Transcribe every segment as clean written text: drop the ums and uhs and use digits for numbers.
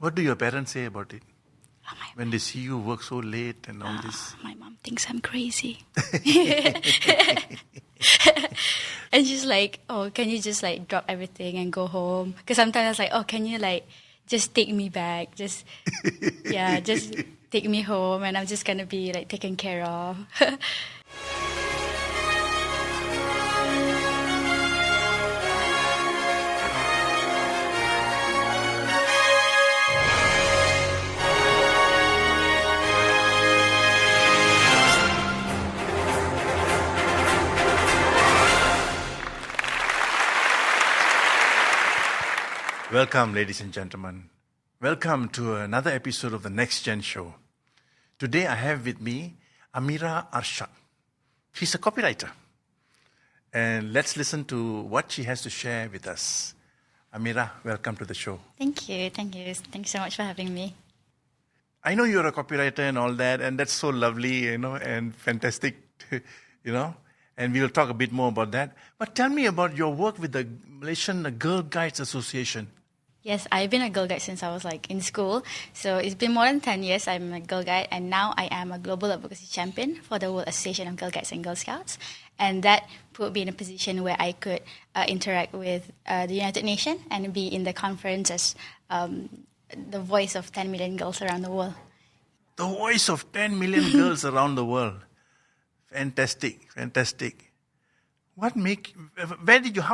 What do your parents say about it? Oh, When they see you work so late and all this? My mom thinks I'm crazy. And she's like, oh, can you just like drop everything and go home? Because sometimes I was like, oh, can you like just take me back? Just take me home and I'm just going to be like taken care of. Welcome, ladies and gentlemen. Welcome to another episode of the NexGen show. Today I have with me Amirah Arshad. She's a copywriter. And let's listen to what she has to share with us. Amirah, welcome to the show. Thank you. Thank you so much for having me. I know you're a copywriter and all that, and that's so lovely, and fantastic, and we'll talk a bit more about that. But tell me about your work with the Malaysian Girl Guides Association. Yes, I've been a Girl Guide since I was like in school. So it's been more than 10 years I'm a Girl Guide, and now I am a global advocacy champion for the World Association of Girl Guides and Girl Scouts. And that put me in a position where I could interact with the United Nations and be in the conference as the voice of 10 million girls around the world. The voice of 10 million girls around the world. Fantastic. How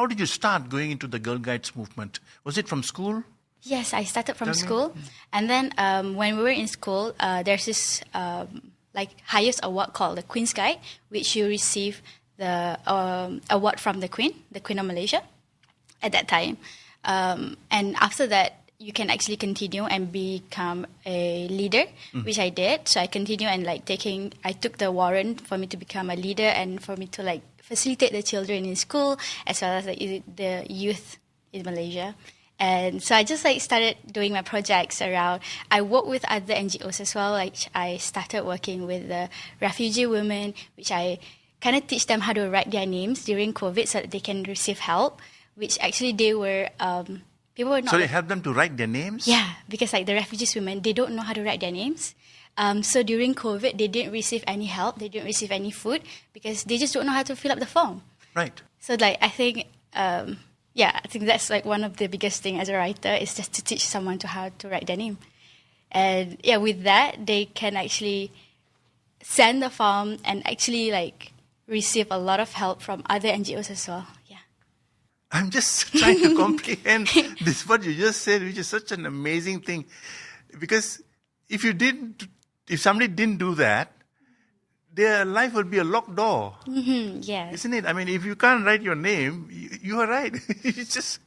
did you start going into the Girl Guides movement? Was it from school? Yes, I started from school. And then when we were in school, there's this highest award called the Queen's Guide, which you receive the award from the Queen of Malaysia at that time. And after that, you can actually continue and become a leader, which I did. So I continued and I took the warrant for me to become a leader and for me to facilitate the children in school as well as the youth in Malaysia. And so I just started doing my projects around. I work with other NGOs as well. I started working with the refugee women, which I kind of teach them how to write their names during COVID so that they can receive help, which actually they were... people were not. So they help them to write their names? Yeah, because the refugees women, they don't know how to write their names. So during COVID, they didn't receive any help. They didn't receive any food because they just don't know how to fill up the form. Right. So I think, I think that's one of the biggest thing as a writer is just to teach someone how to write their name. And with that, they can actually send the form and actually receive a lot of help from other NGOs as well. I'm just trying to comprehend this, what you just said, which is such an amazing thing. Because if somebody didn't do that, their life would be a locked door. Mm-hmm, yes. Isn't it? I mean, if you can't write your name, you are right. It's just...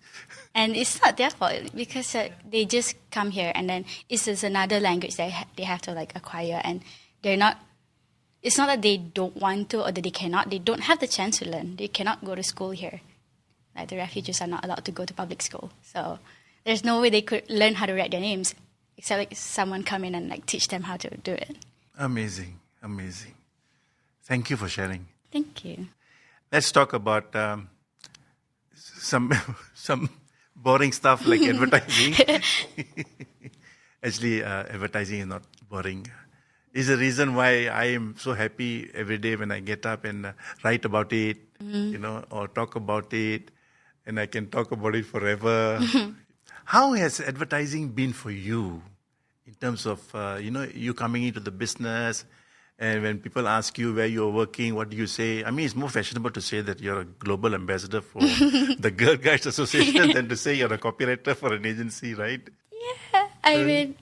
And it's not their fault because they just come here and then it's just another language that they have to acquire, and they're not... It's not that they don't want to or that they cannot. They don't have the chance to learn. They cannot go to school here. The refugees are not allowed to go to public school. So there's no way they could learn how to write their names except someone come in and teach them how to do it. Amazing. Thank you for sharing. Thank you. Let's talk about some boring stuff like advertising. Actually, advertising is not boring. It's the reason why I am so happy every day when I get up and write about it, or talk about it. And I can talk about it forever. How has advertising been for you in terms of, you coming into the business, and when people ask you where you're working, what do you say? I mean, it's more fashionable to say that you're a global ambassador for the Girl Guides Association than to say you're a copywriter for an agency, right? Yeah, I mean,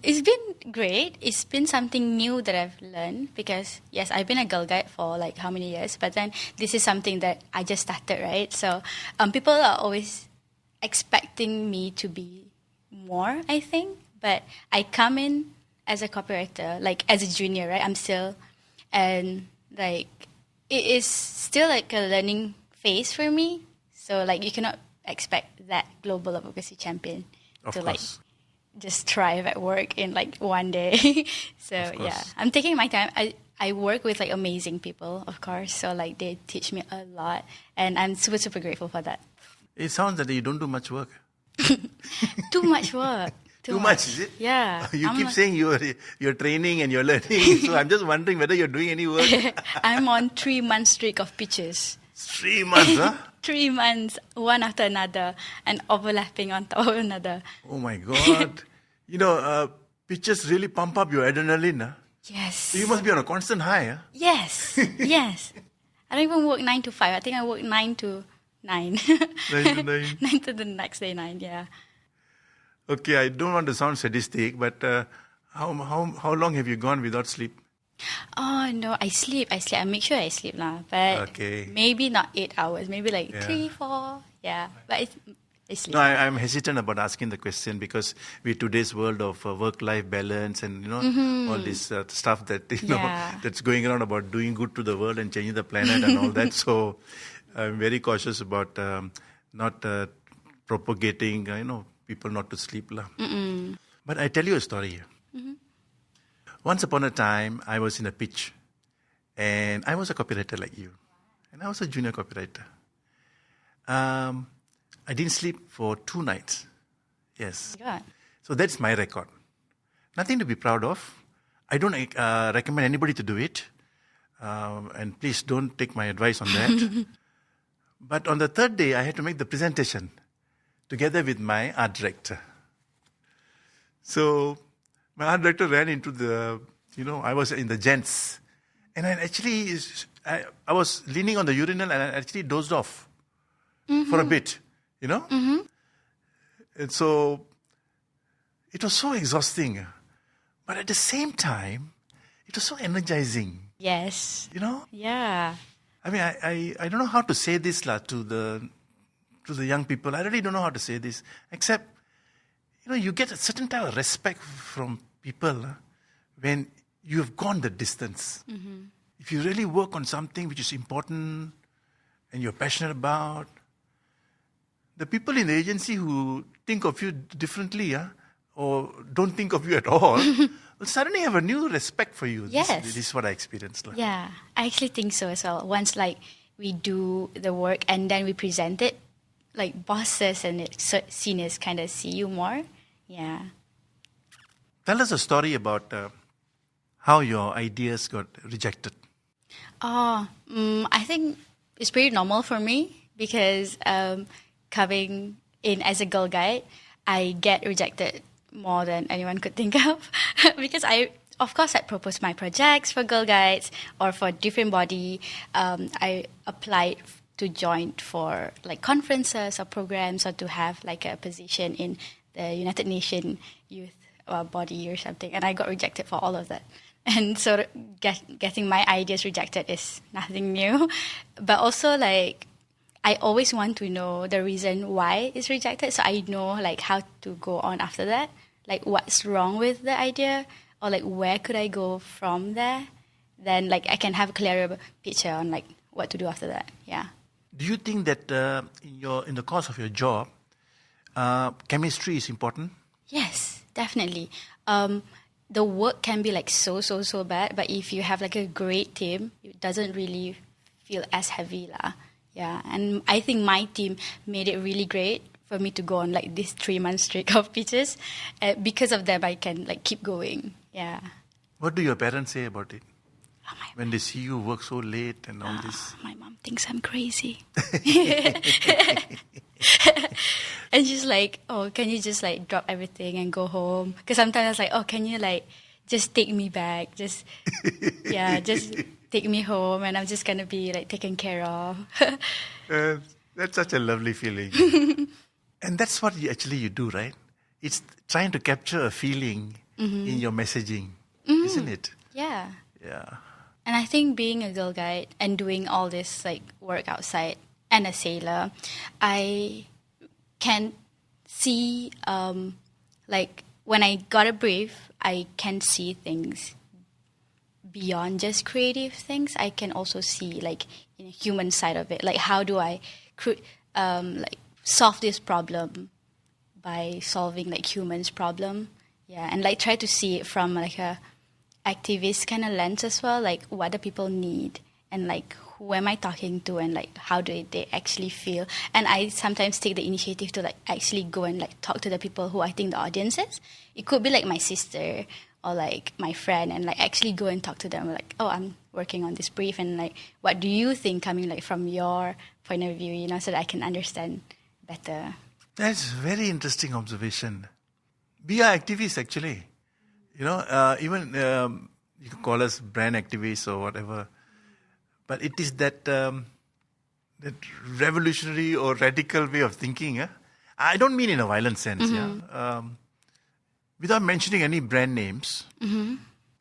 it's been great. It's been something new that I've learned because, yes, I've been a Girl Guide for how many years, but then this is something that I just started, right? So people are always expecting me to be more, I think, but I come in as a copywriter, as a junior, right? I'm still, and it is still a learning phase for me. So you cannot expect that global advocacy champion to just thrive at work in one day. So I'm taking my time. I work with amazing people, of course. So they teach me a lot, and I'm super, super grateful for that. It sounds that you don't do much work. Too much work. Too much, is it? Yeah. You keep saying you're training and you're learning, so I'm just wondering whether you're doing any work. I'm on 3-month streak of pitches. 3 months, huh? 3 months, one after another, and overlapping on top of another. Oh my God. Pitches really pump up your adrenaline, huh? Yes. So you must be on a constant high, huh? Yes. Yes. I don't even work 9 to 5. I think I work 9 to 9. 9 to 9. 9 to the next day 9, yeah. Okay, I don't want to sound sadistic, but how long have you gone without sleep? Oh, no, I sleep. I make sure I sleep lah. But Okay. maybe not 8 hours. Maybe like 3, 4. Yeah. But I sleep. No, I'm hesitant about asking the question because with today's world of work-life balance and all this stuff that that's going around about doing good to the world and changing the planet and all that. So I'm very cautious about not propagating, people not to sleep lah. But I tell you a story here. Once upon a time, I was in a pitch, and I was a copywriter like you, and I was a junior copywriter. I didn't sleep for 2 nights. Yes. God. So that's my record. Nothing to be proud of. I don't recommend anybody to do it. And please don't take my advice on that. But on the 3rd day, I had to make the presentation together with my art director. So my art director ran into I was in the gents. And I was leaning on the urinal and I actually dozed off for a bit. And so it was so exhausting, but at the same time it was so energizing. Yes. Yeah. I mean, I don't know how to say this to the young people. I really don't know how to say this, except you get a certain type of respect from people when you have gone the distance. If you really work on something which is important and you're passionate about, the people in the agency who think of you differently, or don't think of you at all, will suddenly have a new respect for you. Yes. This is what I experienced. Yeah, I actually think so as well. Once we do the work and then we present it, bosses and seniors kind of see you more. Yeah. Tell us a story about how your ideas got rejected. I think it's pretty normal for me because coming in as a girl guide, I get rejected more than anyone could think of because I propose my projects for girl guides or for different body. I applied to join for conferences or programs or to have a position in the United Nations Youth Body or something, and I got rejected for all of that. And so getting my ideas rejected is nothing new, but also I always want to know the reason why it's rejected, so I know how to go on after that, what's wrong with the idea, or where could I go from there. Then I can have a clearer picture on what to do after that. Yeah. Do you think that in the course of your job, chemistry is important? Yes, definitely. The work can be so bad, but if you have a great team, it doesn't really feel as heavy lah. Yeah, and I think my team made it really great for me to go on this 3-month streak of pitches. Because of them, I can keep going. Yeah. What do your parents say about it? Oh, when they see you work so late and all this? My mom thinks I'm crazy. And she's like, oh, can you just drop everything and go home? Because sometimes I was like, oh, can you just take me back? Just take me home and I'm just going to be taken care of. That's such a lovely feeling. And that's what you do, right? It's trying to capture a feeling in your messaging, isn't it? Yeah. Yeah. And I think being a girl guide and doing all this work outside and a sailor, I can see when I got a brief, I can see things beyond just creative things. I can also see human side of it. How do I solve this problem by solving humans' problem? Yeah, and try to see it from a activist kind of lens as well. What do people need, and who am I talking to, and like how do they actually feel. And I sometimes take the initiative to like actually go and like talk to the people who I think the audience is. It could be like my sister or like my friend, and like actually go and talk to them like, oh, I'm working on this brief, and like what do you think coming like from your point of view, you know, so that I can understand better. That's very interesting observation. We are activists actually. You know, even you can call us brand activists or whatever, but it is that that revolutionary or radical way of thinking. I don't mean in a violent sense. Yeah. Without mentioning any brand names,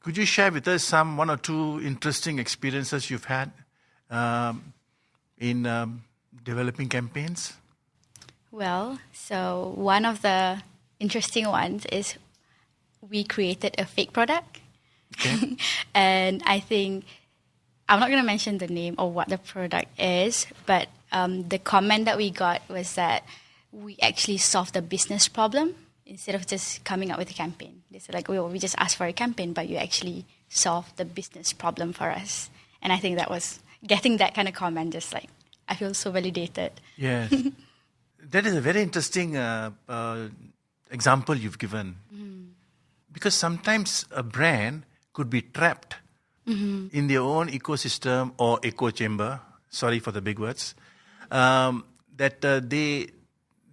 could you share with us one or two interesting experiences you've had in developing campaigns? Well, so one of the interesting ones is we created a fake product. Okay. And I think, I'm not going to mention the name or what the product is, but the comment that we got was that we actually solved the business problem instead of just coming up with a campaign. They said like, we just asked for a campaign, but you actually solved the business problem for us. And I think that was, getting that kind of comment, just like, I feel so validated. Yes. That is a very interesting example you've given. Because sometimes a brand could be trapped in their own ecosystem or echo chamber, sorry for the big words, that they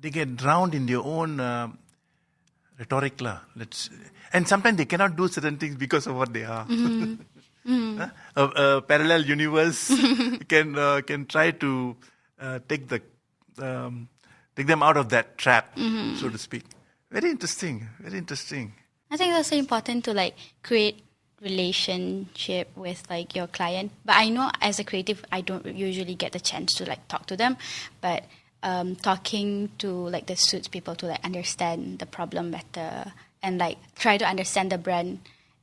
get drowned in their own rhetoric. And sometimes they cannot do certain things because of what they are. A parallel universe can try to take them out of that trap, so to speak. Very interesting. Very interesting. I think it's also important to like create relationship with like your client. But I know as a creative, I don't usually get the chance to like talk to them. But talking to like the suits people to like understand the problem better and like try to understand the brand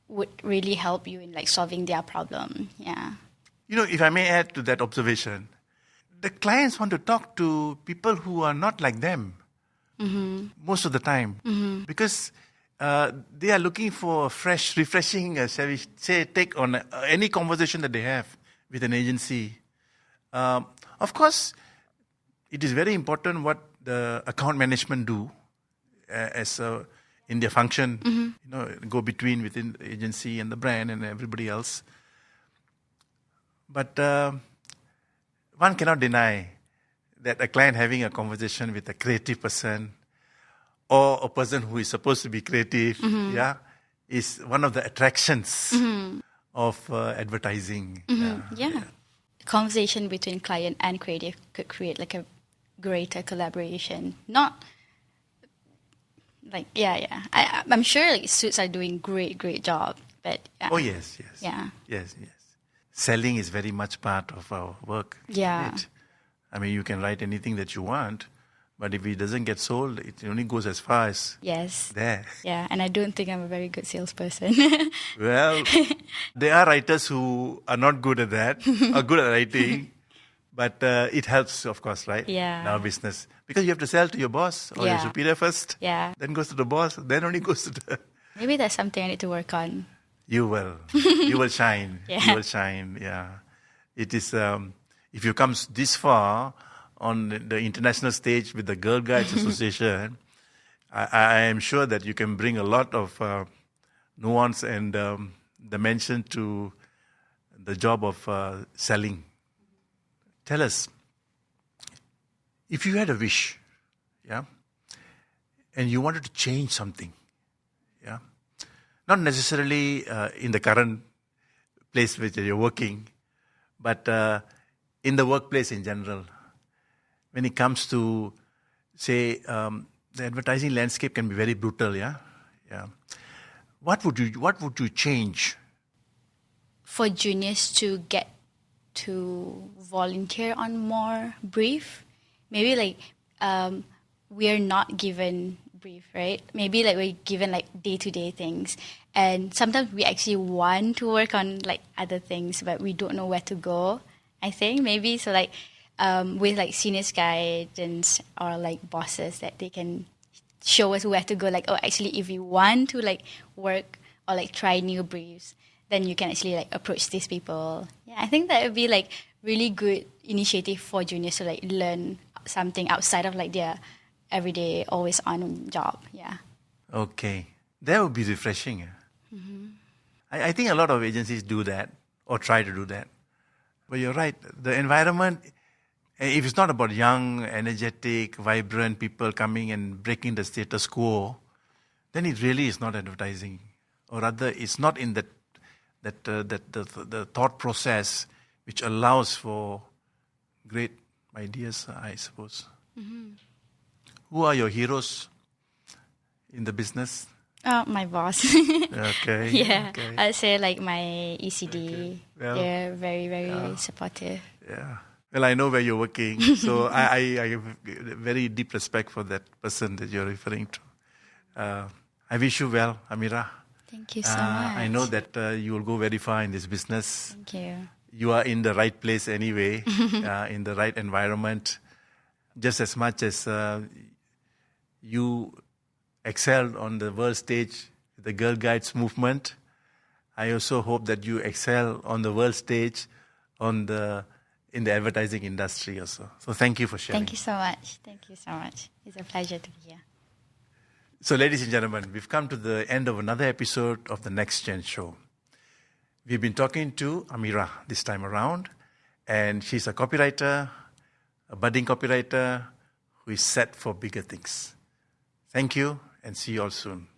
would really help you in like solving their problem. Yeah. You know, if I may add to that observation, the clients want to talk to people who are not like them most of the time because they are looking for a fresh, refreshing, shall we say, take on any conversation that they have with an agency. Of course, it is very important what the account management do in their function, you know, go between within the agency and the brand and everybody else. But one cannot deny that a client having a conversation with a creative person or a person who is supposed to be creative, is one of the attractions of advertising. Yeah. Conversation between client and creative could create like a greater collaboration. Not like, I'm sure like suits are doing great job, but Oh, yes. Yeah. Yes. Selling is very much part of our work. Yeah. I mean, you can write anything that you want, but if it doesn't get sold, it only goes as far as there. Yeah, and I don't think I'm a very good salesperson. Well, there are writers who are not good at that, are good at writing, but it helps, of course, right? Yeah. In our business. Because you have to sell to your boss or your superior first. Yeah. Then goes to the boss, then only goes to the... Maybe that's something I need to work on. You will. You will shine. Yeah. You will shine, yeah. It is, if you come this far on the international stage with the Girl Guides Association, I am sure that you can bring a lot of nuance and dimension to the job of selling. Tell us, if you had a wish, and you wanted to change something, not necessarily in the current place which you're working, but in the workplace in general, when it comes to, say, the advertising landscape can be very brutal, What would you change? For juniors to get to volunteer on more brief, maybe like we are not given brief, right? Maybe like we're given like day-to-day things, and sometimes we actually want to work on like other things, but we don't know where to go. I think maybe so like with like seniors guidance or like bosses that they can show us where to go. Like, oh, actually, if you want to like work or like try new briefs, then you can actually like approach these people. Yeah, I think that would be like really good initiative for juniors to like learn something outside of like their everyday, always on job. Yeah. Okay. That would be refreshing. I think a lot of agencies do that or try to do that. But you're right. The environment, if it's not about young, energetic, vibrant people coming and breaking the status quo, then it really is not advertising. Or rather, it's not in the thought process which allows for great ideas, I suppose. Who are your heroes in the business? Oh, my boss. Okay. Yeah, Okay. I'd say like my ECD. Okay. Well, They're very, very supportive. Yeah. Well, I know where you're working, so I have very deep respect for that person that you're referring to. I wish you well, Amirah. Thank you so much. I know that you will go very far in this business. Thank you. You are in the right place anyway, in the right environment. Just as much as you excelled on the world stage, the Girl Guides movement, I also hope that you excel on the world stage in the advertising industry also. So thank you for sharing. Thank you so much. Thank you so much. It's a pleasure to be here. So ladies and gentlemen, we've come to the end of another episode of the NexGen show. We've been talking to Amirah this time around, and she's a copywriter, a budding copywriter who is set for bigger things. Thank you, and see you all soon.